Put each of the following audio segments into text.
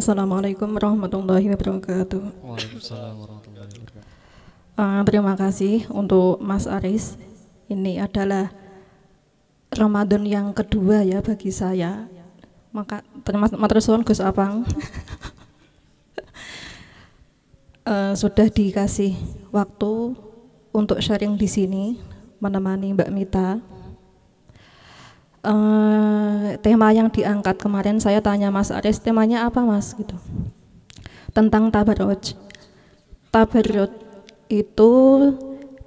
Assalamualaikum warahmatullahi wabarakatuh. Waalaikumsalam warahmatullahi wabarakatuh. Terima kasih untuk Mas Aris. Ini adalah Ramadan yang kedua ya bagi saya. Maka termasuk matur suwun Gus Apang. Sudah dikasih waktu untuk sharing di sini menemani Mbak Mita. Tema yang diangkat kemarin saya tanya Mas Aris, temanya apa Mas gitu, tentang tabarruj. Tabarruj itu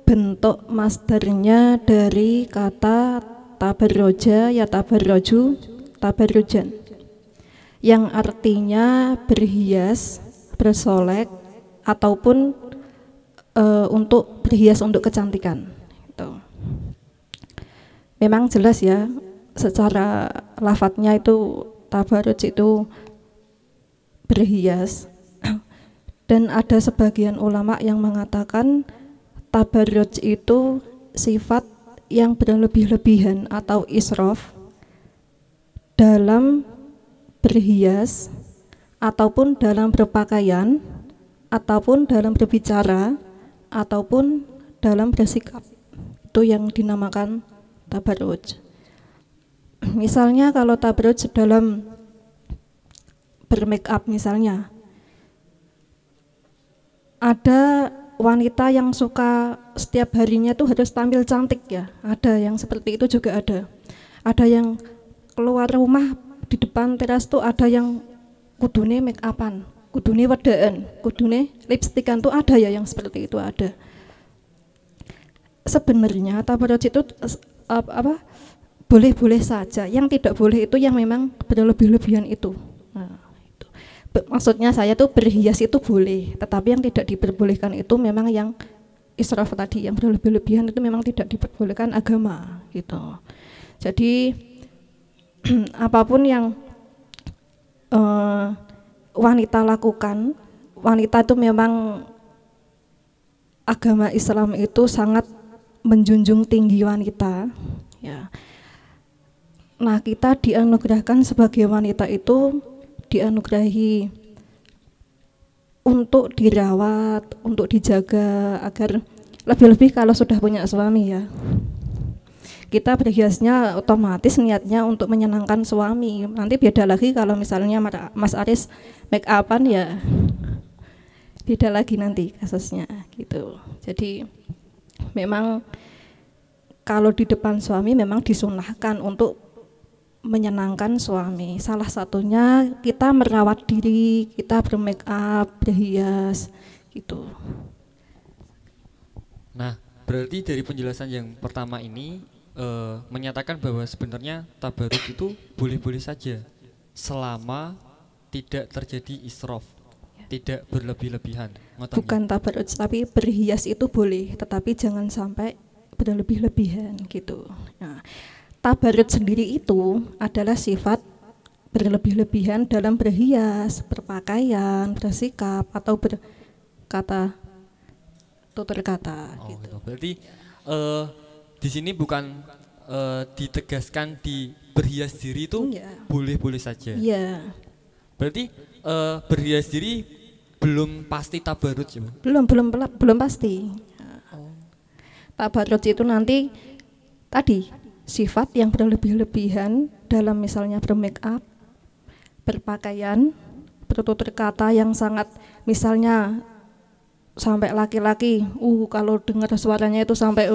bentuk masdarnya dari kata tabarroja ya tabarroju tabarrujan, yang artinya berhias, bersolek ataupun untuk berhias untuk kecantikan gitu. Memang jelas ya secara lafadznya itu tabarruj itu berhias. Dan ada sebagian ulama yang mengatakan tabarruj itu sifat yang berlebih-lebihan atau israf dalam berhias ataupun dalam berpakaian ataupun dalam berbicara ataupun dalam bersikap. Itu yang dinamakan tabarruj. Misalnya kalau tabarruj dalam bermake up misalnya, ada wanita yang suka setiap harinya tuh harus tampil cantik ya, ada yang seperti itu juga ada. Ada yang keluar rumah di depan teras tuh ada yang kudune make upan, kudune wedaan, kudune lipstikan tuh ada ya yang seperti itu ada. Sebenarnya tabarruj itu boleh-boleh saja, yang tidak boleh itu yang memang berlebih-lebihan itu. Nah, itu. Maksudnya saya tuh berhias itu boleh, tetapi yang tidak diperbolehkan itu memang yang israf tadi, yang berlebih-lebihan itu memang tidak diperbolehkan agama gitu. Jadi apapun yang wanita lakukan, wanita itu memang agama Islam itu sangat menjunjung tinggi wanita ya. Nah, kita dianugerahkan sebagai wanita itu dianugerahi untuk dirawat, untuk dijaga agar lebih-lebih kalau sudah punya suami ya. Kita berhiasnya otomatis niatnya untuk menyenangkan suami. Nanti beda lagi kalau misalnya Mas Aris make upan ya beda lagi nanti kasusnya gitu. Jadi memang kalau di depan suami memang disunahkan untuk menyenangkan suami. Salah satunya kita merawat diri, kita bermake up, berhias gitu. Nah, berarti dari penjelasan yang pertama ini menyatakan bahwa sebenarnya tabarruj itu boleh-boleh saja selama tidak terjadi israf, tidak berlebih-lebihan. Bukan tabarruj, tapi berhias itu boleh, tetapi jangan sampai berlebih-lebihan gitu. Nah, tabarruj sendiri itu adalah sifat berlebih-lebihan dalam berhias, berpakaian, bersikap atau berkata, tutur kata. Oh, gitu. Berarti di sini bukan ditegaskan di berhias diri itu boleh-boleh saja. Iya. Berarti berhias diri belum pasti tabarruj ya? Belum pasti. Tabarruj itu nanti tadi sifat yang berlebih-lebihan dalam misalnya bermake up, berpakaian, bertutur kata yang sangat misalnya sampai laki-laki kalau dengar suaranya itu sampai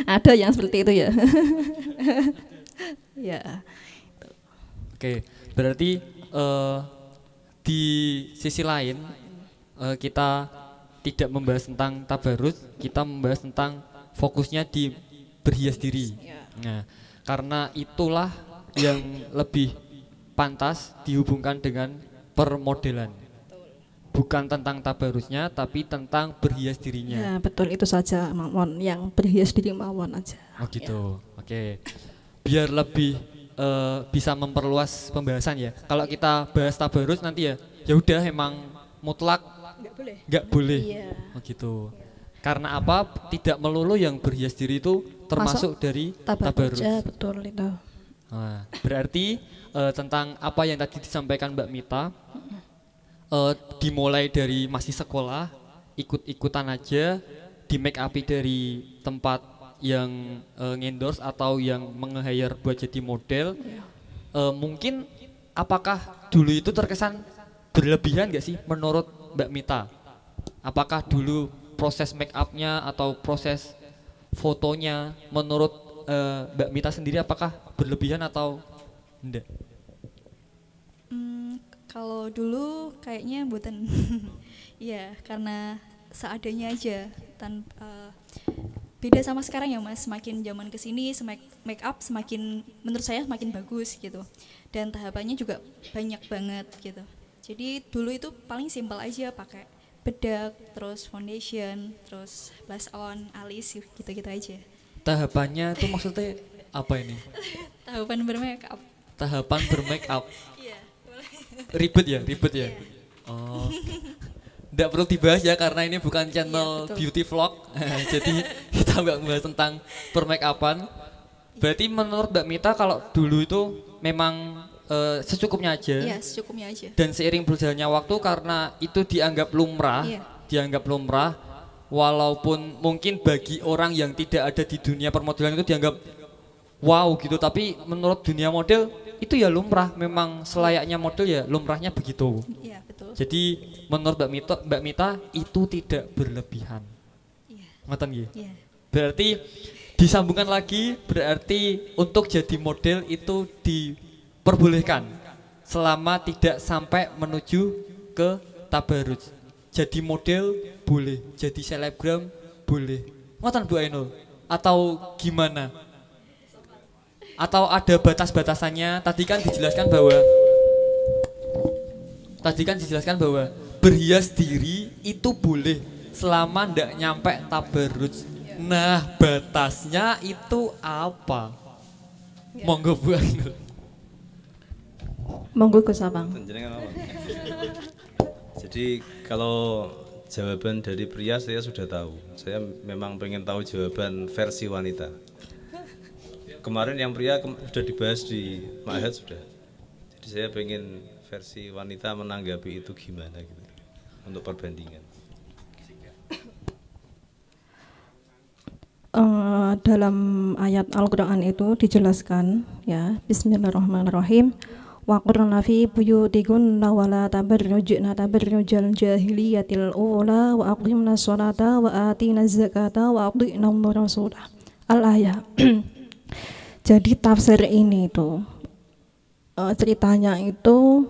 ada yang seperti itu ya. Ya. Oke, berarti di sisi lain kita tidak membahas tentang tabarruj, kita membahas tentang fokusnya di berhias diri. Nah, karena itulah yang lebih pantas dihubungkan dengan permodelan. Bukan tentang tabarrujnya, tapi tentang berhias dirinya. Ya, betul, itu saja mawon, yang berhias diri mawon aja. Oh gitu. Ya. Oke. Biar lebih bisa memperluas pembahasan ya. Kalau kita bahas tabarruj nanti ya udah emang mutlak nggak boleh. Iya. Oh gitu. Karena apa? Tidak melulu yang berhias diri itu termasuk dari tabarruj. Ya, betul itu. Nah, berarti tentang apa yang tadi disampaikan Mbak Mita, dimulai dari masih sekolah, ikut-ikutan aja, di make up dari tempat yang ngendorse atau yang menge-hire buat jadi model. Mungkin apakah dulu itu terkesan berlebihan gak sih menurut Mbak Mita? Apakah dulu proses make upnya atau proses fotonya menurut Mbak Mita sendiri apakah berlebihan atau enggak? Kalau dulu kayaknya buatan ya karena seadanya aja beda sama sekarang ya Mas, semakin zaman kesini make up semakin menurut saya semakin bagus gitu dan tahapannya juga banyak banget gitu. Jadi dulu itu paling simpel aja, pakai bedak, terus foundation, terus blush on, alis gitu-gitu aja. Tahapannya itu maksudnya apa ini? Tahapan bermake up. Tahapan bermake up. Iya, boleh. Ribet ya. Oh. Nggak perlu dibahas ya karena ini bukan channel beauty vlog. Jadi kita nggak membahas tentang bermake upan. Berarti menurut Mbak Mita kalau dulu itu memang secukupnya aja. Iya, secukupnya aja. Dan seiring berjalannya waktu karena itu dianggap lumrah, walaupun mungkin bagi orang yang tidak ada di dunia permodelan itu dianggap wow gitu, tapi menurut dunia model itu ya lumrah, memang selayaknya model ya lumrahnya begitu. Iya, betul. Jadi menurut Mbak Mita itu tidak berlebihan. Iya. Ngoten nggih? Iya. Berarti disambungkan lagi, berarti untuk jadi model itu diperbolehkan selama tidak sampai menuju ke tabaruj. Jadi model boleh, jadi selebgram boleh. Ngoten Bu Ainul? Atau gimana? Atau ada batas-batasannya? Tadi kan dijelaskan bahwa berhias diri itu boleh selama ndak nyampe tabaruj. Nah, batasnya itu apa? Monggo Bu Ainul. Monggo Gus Abang. Jadi kalau jawaban dari pria saya sudah tahu. Saya memang pengen tahu jawaban versi wanita. Kemarin yang pria sudah dibahas di Ma'had sudah. Jadi saya pengen versi wanita menanggapi itu gimana gitu. Untuk perbandingan. Dalam ayat Al-Quran itu dijelaskan ya, Bismillahirrahmanirrahim. Wa qurna fi buyutikunna wa la tabarrujna tabarrujal jahiliyatil ula wa aqimna sholata wa atina zakata wa atina rasulah. Al-ayah. Jadi tafsir ini itu ceritanya itu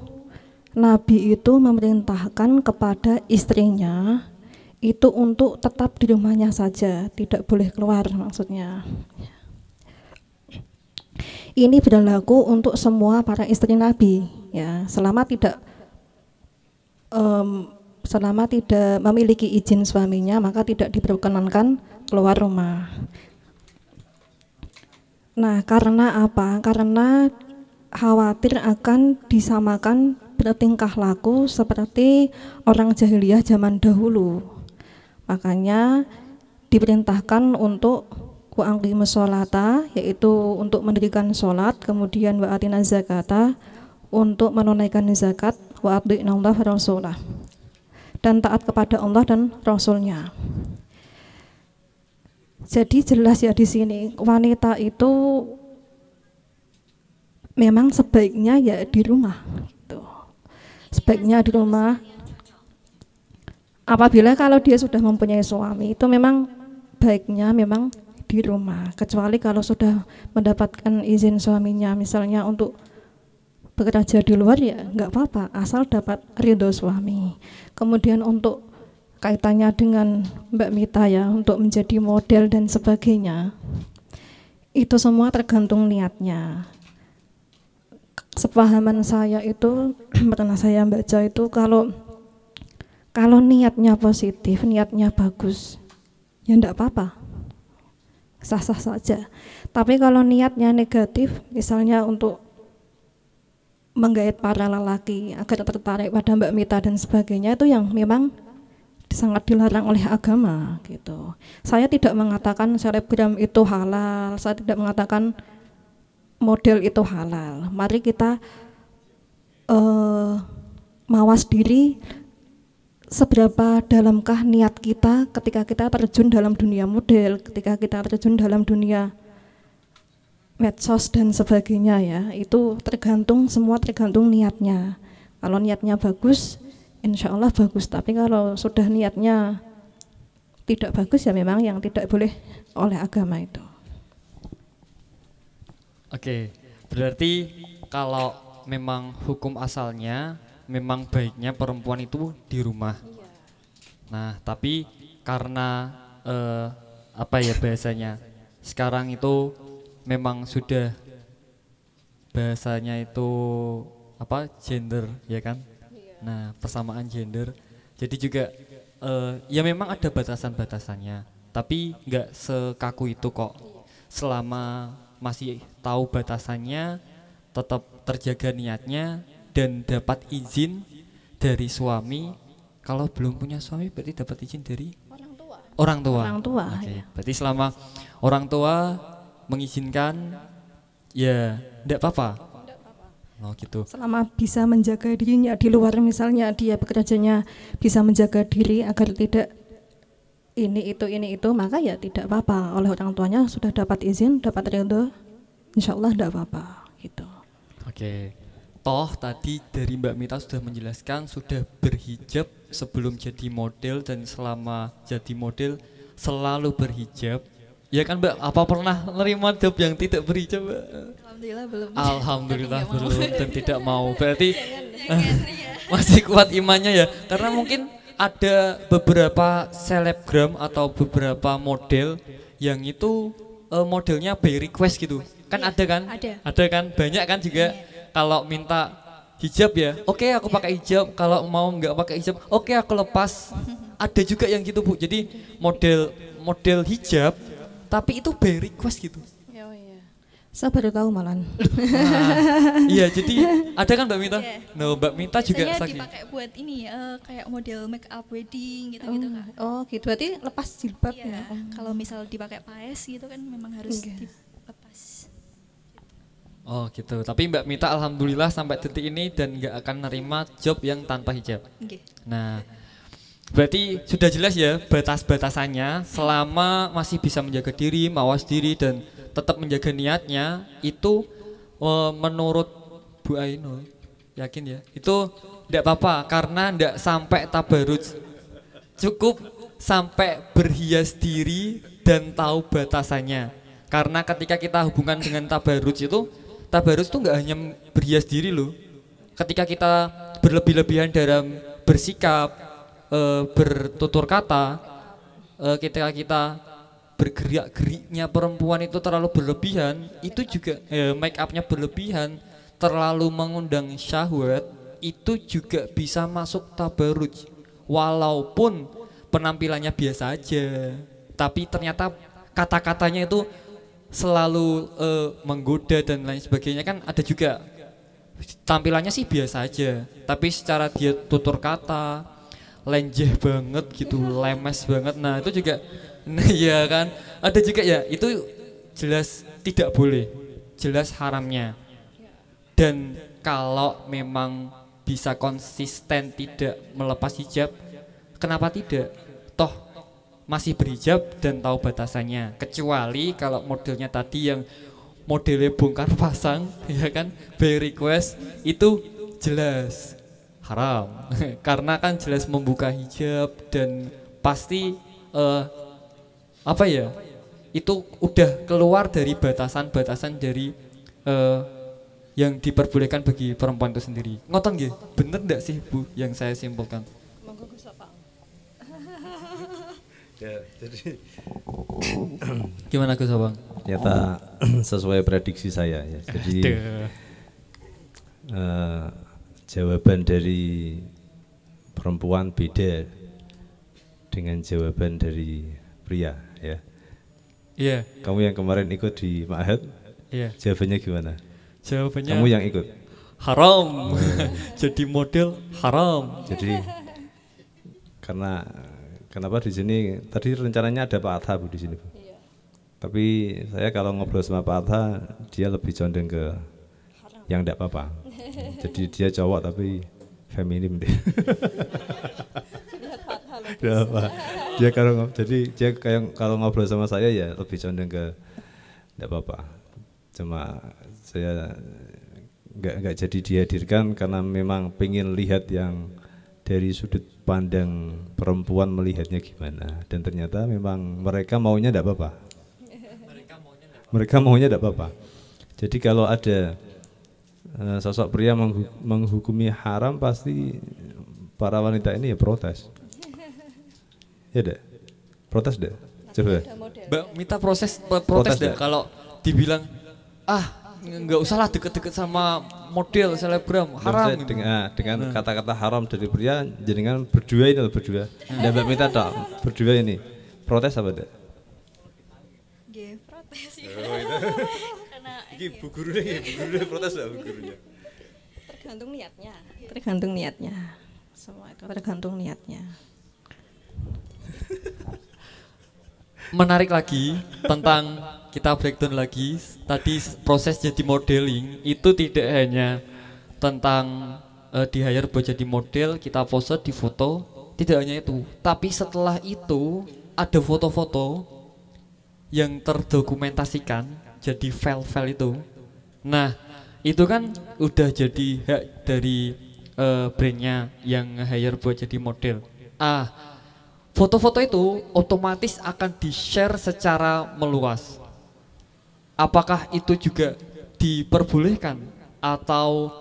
Nabi itu memerintahkan kepada istrinya itu untuk tetap di rumahnya saja, tidak boleh keluar maksudnya. Ini berlaku untuk semua para istri Nabi ya, selama tidak memiliki izin suaminya maka tidak diperkenankan keluar rumah. Nah, karena apa? Karena khawatir akan disamakan bertingkah laku seperti orang jahiliyah zaman dahulu. Makanya diperintahkan untuk wa'aqimus sholata, yaitu untuk mendirikan sholat, kemudian wa'atina zakata, untuk menunaikan zakat, wa'ati'na Allah wa rasulah, dan taat kepada Allah dan Rasulnya. Jadi jelas ya di sini wanita itu memang sebaiknya ya di rumah gitu. Sebaiknya di rumah. Apabila kalau dia sudah mempunyai suami itu memang baiknya memang di rumah, kecuali kalau sudah mendapatkan izin suaminya misalnya untuk bekerja di luar ya nggak apa-apa, asal dapat ridho suami. Kemudian untuk kaitannya dengan Mbak Mita ya, untuk menjadi model dan sebagainya, itu semua tergantung niatnya. Sepahaman saya itu pernah saya baca itu kalau niatnya positif, niatnya bagus, ya enggak apa-apa, sah-sah saja. Tapi kalau niatnya negatif, misalnya untuk menggait para lelaki agar tertarik pada Mbak Mita dan sebagainya, itu yang memang sangat dilarang oleh agama gitu. Saya tidak mengatakan selebgram itu halal, saya tidak mengatakan model itu halal. Mari kita mawas diri, seberapa dalamkah niat kita ketika kita terjun dalam dunia model, ketika kita terjun dalam dunia medsos dan sebagainya ya. Itu semua tergantung niatnya. Kalau niatnya bagus, insya Allah bagus. Tapi kalau sudah niatnya tidak bagus, ya memang yang tidak boleh oleh agama itu. Oke, berarti kalau memang hukum asalnya memang baiknya perempuan itu di rumah. Nah, tapi karena apa ya bahasanya, sekarang itu memang sudah bahasanya itu apa, gender ya kan? Nah, persamaan gender. Jadi juga ya memang ada batasan-batasannya, tapi nggak sekaku itu kok. Selama masih tahu batasannya, tetap terjaga niatnya dan dapat izin dari suami. Kalau belum punya suami berarti dapat izin dari orang tua. Oke, Ya. berarti selama orang tua mengizinkan, ya enggak apa-apa. Oh gitu. Selama bisa menjaga dirinya di luar, misalnya dia bekerjanya bisa menjaga diri agar tidak ini itu, maka ya tidak apa-apa. Oleh orang tuanya sudah dapat izin, dapat ridho, insya Allah tidak apa-apa gitu. Oke. Toh tadi dari Mbak Mita sudah menjelaskan sudah berhijab sebelum jadi model dan selama jadi model selalu berhijab. Ya kan Mbak, apa pernah menerima job yang tidak berhijab Mbak? Alhamdulillah belum. Alhamdulillah Tapi nggak belum mau. dan tidak mau. Berarti Jangan. masih kuat imannya ya. Karena mungkin ada beberapa selebgram atau beberapa model yang itu modelnya by request gitu. Kan Iya, ada kan? ada. Kan? Banyak kan juga kalau minta hijab ya. Oke, aku pakai hijab. Kalau mau nggak pakai hijab, oke aku lepas. Ada juga yang gitu Bu. Jadi model hijab tapi itu by request gitu. Saya baru tahu malan. Iya, jadi ada kan Mbak Mita? Iya. No, Mbak Mita juga Biasanya sakit. dipakai buat ini kayak model make up wedding gitu-gitu Kak. Oh gitu, berarti lepas jilbab Iya, ya. kalau misal dipakai paes gitu kan memang harus Oke. dilepas. Oh gitu. Tapi Mbak Mita alhamdulillah sampai detik ini dan nggak akan nerima job yang tanpa hijab. Nggih. Nah, berarti sudah jelas ya batas-batasannya. Selama masih bisa menjaga diri, mawas diri dan tetap menjaga niatnya, itu menurut Bu Ainul, yakin ya? Itu tidak apa-apa karena tidak sampai tabaruj. Cukup sampai berhias diri dan tahu batasannya. Karena ketika kita hubungan dengan tabaruj itu nggak hanya berhias diri loh. Ketika kita berlebih-lebihan dalam bersikap, bertutur kata, ketika kita bergerak-geriknya perempuan itu terlalu berlebihan, itu juga make upnya berlebihan, terlalu mengundang syahwat, itu juga bisa masuk tabaruj. Walaupun penampilannya biasa aja, tapi ternyata kata-katanya itu selalu menggoda dan lain sebagainya. Kan ada juga tampilannya sih biasa aja, tapi secara dia tutur kata lenjeh banget gitu, lemes banget. Nah itu juga, nah ya kan, ada juga ya, itu jelas tidak boleh, jelas haramnya. Dan kalau memang bisa konsisten tidak melepas hijab, kenapa tidak? Toh masih berhijab dan tahu batasannya. Kecuali kalau modelnya tadi yang modelnya bongkar pasang, ya kan, by request, itu jelas haram. Karena kan jelas membuka hijab dan pasti apa ya, itu udah keluar dari batasan-batasan dari yang diperbolehkan bagi perempuan itu sendiri. Ngoten nggih, bener ndak sih Bu yang saya simpulkan? Ya, jadi Gimana Gus Abang? ternyata sesuai prediksi saya ya. Jadi jawaban dari perempuan beda dengan jawaban dari pria ya. Iya, Kamu yang kemarin ikut di Ma'had, iya. jawabannya gimana? Jawabannya Kamu yang ikut. haram. Jadi model haram. Jadi kenapa di sini tadi rencananya ada Pak Atha Bu di sini Bu. Tapi saya kalau ngobrol sama Pak Atta, dia lebih condong ke yang enggak apa-apa. Jadi dia cowok tapi feminim deh. Dia kalau ngobrol sama saya ya lebih condong ke enggak apa-apa. Cuma saya enggak jadi dihadirkan karena memang pengen lihat yang dari sudut pandang perempuan melihatnya gimana, dan ternyata memang mereka maunya enggak apa-apa. Mereka maunya enggak apa-apa. Jadi kalau ada sosok pria menghukumi haram, pasti para wanita ini ya protes. Ya deh, protes deh. Coba. Mbak Mita protes deh kalau dibilang nggak usah lah deket-deket sama model selebgram haram. Dengan kata-kata haram dari pria, jenengan berdua ini loh, berdua. Dan Mbak Mita tak berdua ini protes apa deh? Protes ya. Karena Bu gurunya protes lah, bu gurunya. Tergantung niatnya. Semua itu tergantung niatnya. Menarik lagi tentang kita breakdown lagi tadi proses jadi modeling itu tidak hanya tentang di hire buat jadi model, kita pose di foto, tidak hanya itu, tapi setelah itu ada foto-foto yang terdokumentasikan jadi file-file itu. Nah itu kan udah jadi hak dari brandnya yang hire buat jadi model. Foto-foto itu otomatis akan di-share secara meluas. Apakah itu juga diperbolehkan atau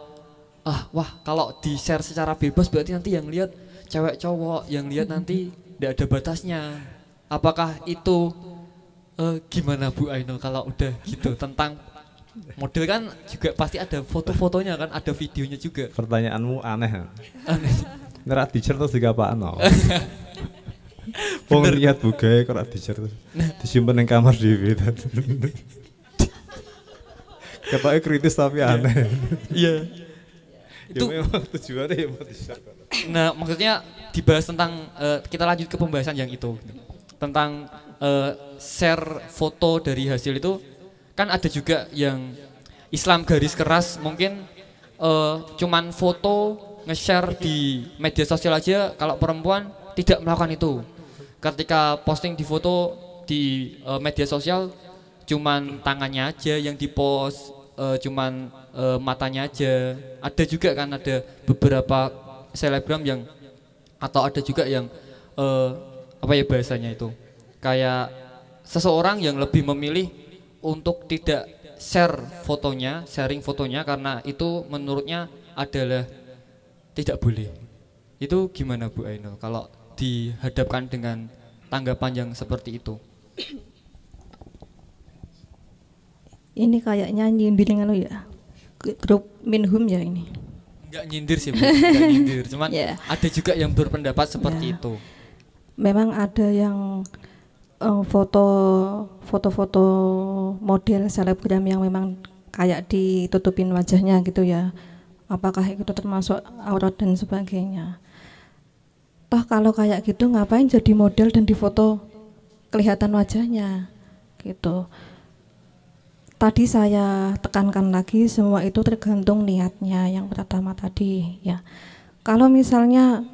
wah kalau di-share secara bebas berarti nanti yang lihat cewek cowok, yang lihat nanti tidak ada batasnya. Apakah itu gimana Bu Ainul kalau udah gitu tentang model kan juga pasti ada foto-fotonya kan, ada videonya juga. Pertanyaanmu aneh. Ngerak di-share terus digapaan no? Wong lihat bugae kok rak di-share terus disimpen yang kamar dhewe. Ketoknya kritis tapi aneh. Iya. Itu memang tujuannya ya mau di-share. Nah, maksudnya dibahas tentang kita lanjut ke pembahasan yang itu. Tentang share foto dari hasil itu kan ada juga yang Islam garis keras, mungkin cuman foto nge-share di media sosial aja, kalau perempuan tidak melakukan itu. Ketika posting di foto di media sosial cuman tangannya aja yang dipost, cuman matanya aja. Ada juga kan, ada beberapa selebgram yang atau ada juga yang apa ya bahasanya itu, kayak seseorang yang lebih memilih untuk tidak sharing fotonya karena itu menurutnya adalah tidak boleh. Itu gimana Bu Ainul kalau dihadapkan dengan tanggapan yang seperti itu? Ini kayaknya nyindir ya, grup Minhum ya ini. Enggak nyindir sih Bu, enggak nyindir, cuman ada juga yang berpendapat seperti itu. Memang ada yang foto-foto model selebgram yang memang kayak ditutupin wajahnya gitu ya. Apakah itu termasuk aurat dan sebagainya? Toh kalau kayak gitu ngapain jadi model dan difoto kelihatan wajahnya gitu. Tadi saya tekankan lagi, semua itu tergantung niatnya yang pertama tadi ya. Kalau misalnya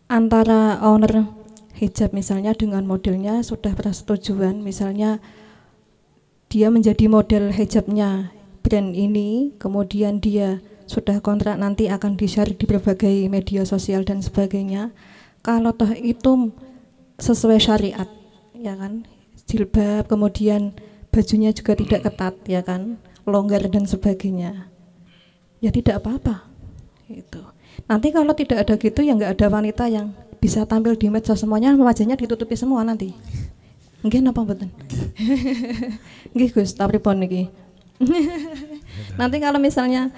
antara owner hijab misalnya dengan modelnya sudah persetujuan, misalnya dia menjadi model hijabnya brand ini, kemudian dia sudah kontrak nanti akan di-share di berbagai media sosial dan sebagainya. Kalau toh itu sesuai syariat ya kan, jilbab, kemudian bajunya juga tidak ketat ya kan, longgar dan sebagainya, ya tidak apa-apa gitu. Nanti kalau tidak ada gitu ya nggak ada wanita yang bisa tampil di medsos, semuanya wajahnya ditutupi semua nanti. Nggih napa mboten? Nggih Gus, ta pripun niki? Nanti kalau misalnya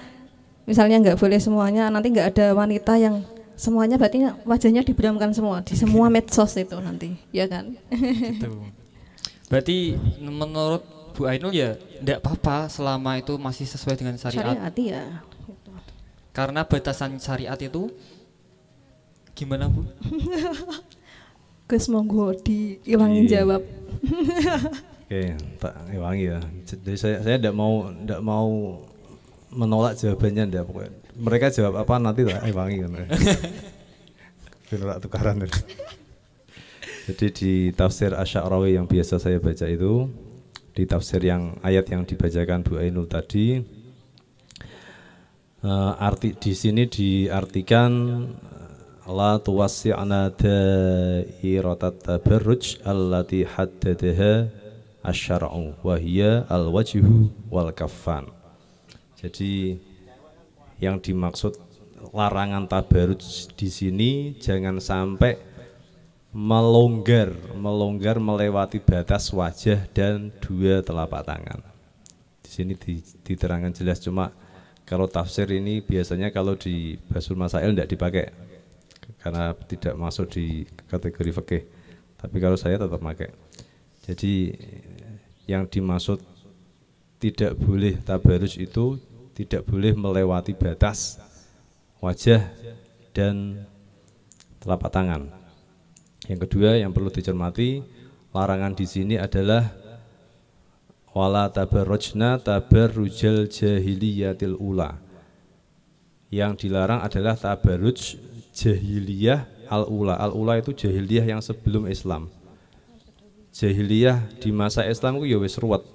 nggak boleh semuanya, nanti nggak ada wanita yang semuanya, berarti wajahnya diberamkan semua di semua medsos itu nanti, ya kan? Gitu. Berarti menurut Bu Ainul ya enggak apa-apa selama itu masih sesuai dengan syariat. Syariat ya. Gitu. Karena batasan syariat itu gimana Bu? Gus monggo diilangin jawab. Oke, tak wangi ya. Jadi saya tidak mau menolak jawabannya ndak pokoknya. Mereka jawab apa nanti tak wangi kan. Benar tukaran. Jadi di tafsir Asy-Sya'rawi yang biasa saya baca itu, di tafsir yang ayat yang dibacakan Bu Ainul tadi, arti di sini diartikan la tuwassi'na dairatat tabarruj allati haddadaha asy-syar'u wa hiya al-wajhu wal kaffan. Jadi yang dimaksud larangan tabarruj di sini jangan sampai melonggar melewati batas wajah dan dua telapak tangan. Di sini diterangkan jelas, cuma kalau tafsir ini biasanya kalau di Basul Masail tidak dipakai karena tidak masuk di kategori fikih. Tapi kalau saya tetap pakai. Jadi yang dimaksud tidak boleh tabarruj itu tidak boleh melewati batas wajah dan telapak tangan. Yang kedua yang perlu dicermati, larangan di sini adalah wala tabarrujna tabarrujal jahiliyatil ula. Yang dilarang adalah tabarruj jahiliyah al-ula. Al-ula itu jahiliyah yang sebelum Islam. Jahiliyah di masa Islam itu ya wis ruwet.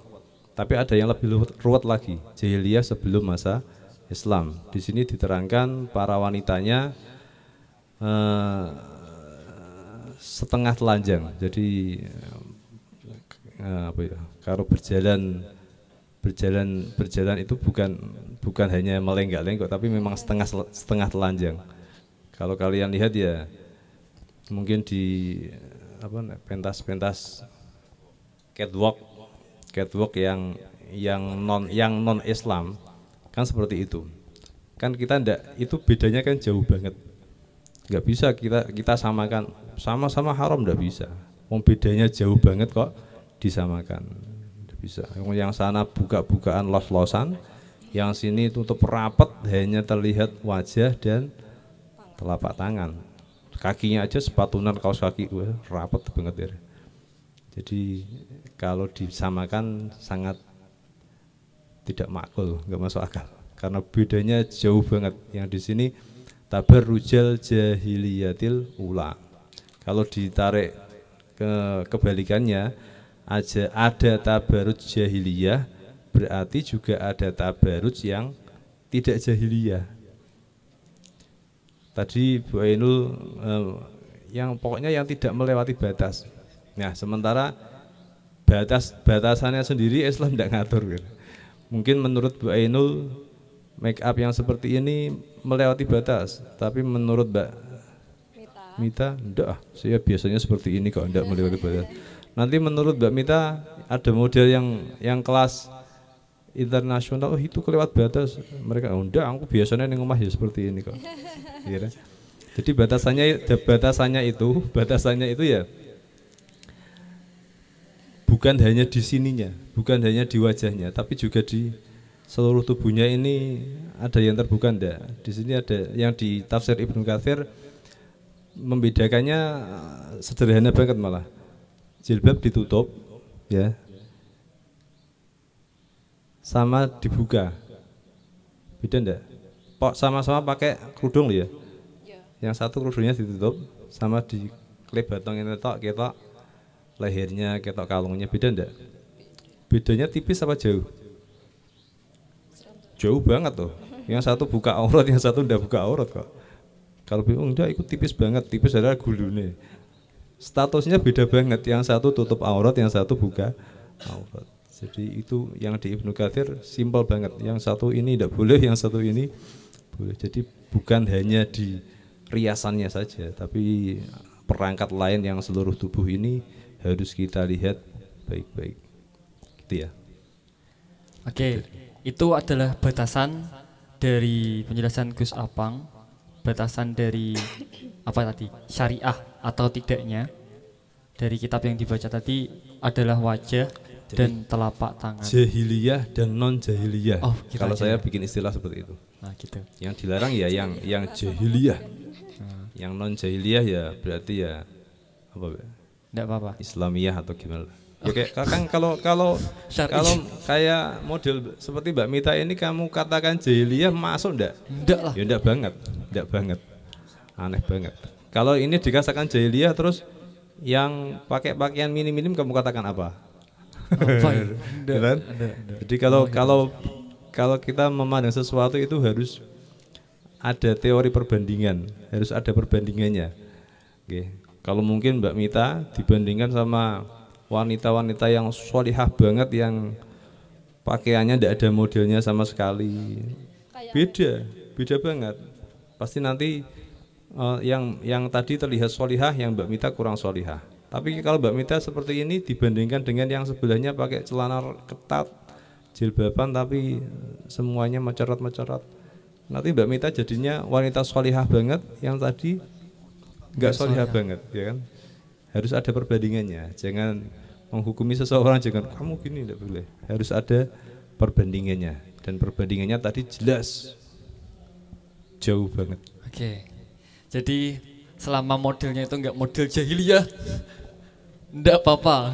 Tapi ada yang lebih ruwet lagi, jahiliyah sebelum masa Islam. Di sini diterangkan para wanitanya setengah telanjang. Jadi apa ya? Kalau berjalan itu bukan hanya melenggak-lenggok, tapi memang setengah telanjang. Kalau kalian lihat ya mungkin di pentas catwalk yang non Islam kan seperti itu. Kan kita ndak, itu bedanya kan jauh banget. Nggak bisa kita samakan, sama-sama haram ndak bisa. Bedanya jauh banget kok disamakan. Ndak bisa. Yang sana buka-bukaan los-losan, yang sini tutup rapat, hanya terlihat wajah dan telapak tangan. Kakinya aja sepatunan kaos kaki, rapat banget ya. Jadi kalau disamakan sangat tidak makul, nggak masuk akal. Karena bedanya jauh banget. Yang di sini tabarrujal jahiliyatil ula. Kalau ditarik kebalikannya, ada tabarruj jahiliyah, berarti juga ada tabarruj yang tidak jahiliyah. Tadi Bu Ainul yang pokoknya yang tidak melewati batas. Nah, sementara batasannya sendiri Islam tidak ngatur. Mungkin menurut Bu Ainul make up yang seperti ini melewati batas, tapi menurut Mbak Mita enggak, saya biasanya seperti ini kok, enggak melewati batas. Nanti menurut Mbak Mita ada model yang kelas internasional, itu kelewat batas. Mereka enggak, aku biasanya di rumah ya seperti ini kok. Ya, jadi batasannya itu ya bukan hanya di sininya, bukan hanya di wajahnya, tapi juga di seluruh tubuhnya. Ini ada yang terbuka enggak? Di sini ada yang di tafsir Ibnu Katsir membedakannya sederhana banget malah. Jilbab ditutup ya, sama dibuka. Beda enggak? Sama-sama pakai kerudung ya. Yang satu kerudungnya ditutup, sama di klip batongnya ketok lehernya, ketok kalungnya. Beda enggak? Bedanya tipis apa jauh? Jauh banget tuh. Yang satu buka aurat, yang satu enggak buka aurat kok. Kalau enggak, itu tipis banget. Tipis adalah gulune. Statusnya beda banget. Yang satu tutup aurat, yang satu buka aurat. Jadi itu yang di Ibnu Katsir simpel banget. Yang satu ini tidak boleh, yang satu ini boleh. Jadi bukan hanya di riasannya saja, tapi perangkat lain yang seluruh tubuh ini harus kita lihat baik-baik. Gitu ya. Oke, itu adalah batasan dari penjelasan Gus Apang, batasan dari apa tadi? Syariah atau tidaknya dari kitab yang dibaca tadi adalah wajah dan telapak tangan. Jahiliyah dan non jahiliyah. Oh, gitu kalau aja. saya bikin istilah seperti itu. Nah, gitu. Yang dilarang ya yang jahiliyah. Yang non jahiliyah ya berarti ya apa? Enggak apa-apa. Islamiyah atau gimana? Ya kayak Kakang kalau Syar'i. kayak model seperti Mbak Mita ini kamu katakan jahiliyah masuk enggak? Enggak lah. Ya enggak banget. Aneh banget. Kalau ini dikatakan jahiliyah terus yang pakai pakaian minim-minim kamu katakan apa? Apa ya? Ya kan? Jadi kalau kita memandang sesuatu itu harus ada teori perbandingan, harus ada perbandingannya. Oke. Kalau mungkin Mbak Mita dibandingkan sama wanita-wanita yang sholihah banget yang pakaiannya tidak ada modelnya sama sekali, beda banget. Pasti nanti yang tadi terlihat sholihah, yang Mbak Mita kurang sholihah. Tapi kalau Mbak Mita seperti ini dibandingkan dengan yang sebelahnya pakai celana ketat, jilbaban tapi semuanya mencorot-mencorot, nanti Mbak Mita jadinya wanita sholihah banget, yang tadi nggak sholihah banget, ya kan? Harus ada perbandingannya. Jangan menghukumi seseorang, jangan kamu gini, tidak boleh. Harus ada perbandingannya, dan perbandingannya tadi jelas jauh banget. Oke. Jadi selama modelnya itu enggak model jahiliyah, enggak apa-apa.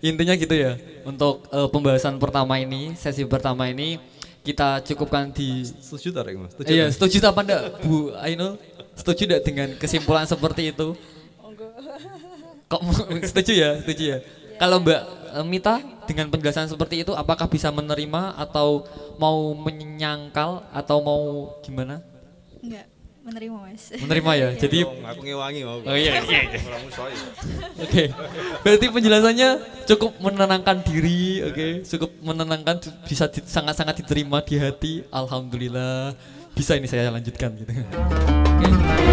Intinya gitu ya. Untuk pembahasan pertama ini, sesi pertama ini kita cukupkan di. Setuju tak, Mas? Iya, setuju apa enggak, Bu Ainul? Setuju enggak dengan kesimpulan seperti itu? Kok setuju ya? Setuju ya. Kalau Mbak Mita dengan penjelasan seperti itu, apakah bisa menerima atau mau menyangkal atau mau gimana? Enggak, menerima Mas. Menerima ya. Jadi Aku ngewangi mau. oh iya. Oke. Berarti penjelasannya cukup menenangkan diri, oke. Cukup menenangkan, bisa sangat-sangat diterima di hati. Alhamdulillah. Bisa ini saya lanjutkan gitu. Oke.